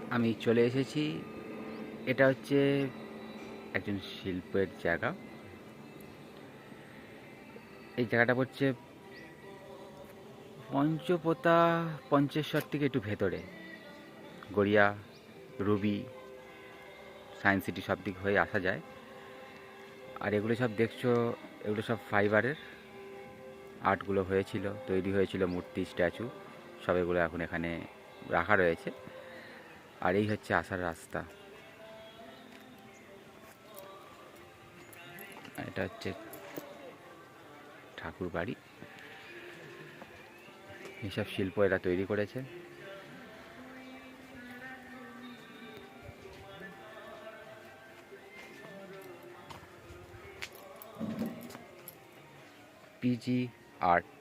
আমি চলে এসেছি। এটা হচ্ছে একজন শিল্পের জায়গা। এই জায়গাটা পড়ছে পঞ্চপোতা, পঞ্চেশ্বর থেকে একটু ভেতরে। গড়িয়া, রুবি, সায়েন্স সিটি সব দিক হয়ে আসা যায়। আর এগুলো সব দেখছো, এগুলো সব ফাইবারের আর্টগুলো হয়েছিল, তৈরি হয়েছিল, মূর্তি, স্ট্যাচু সব এগুলো এখন এখানে রাখা রয়েছে। আর এই হচ্ছে আসার রাস্তা। এটা হচ্ছে ঠাকুর বাড়ি। এইসব শিল্প এরা তৈরি করেছে। PG art.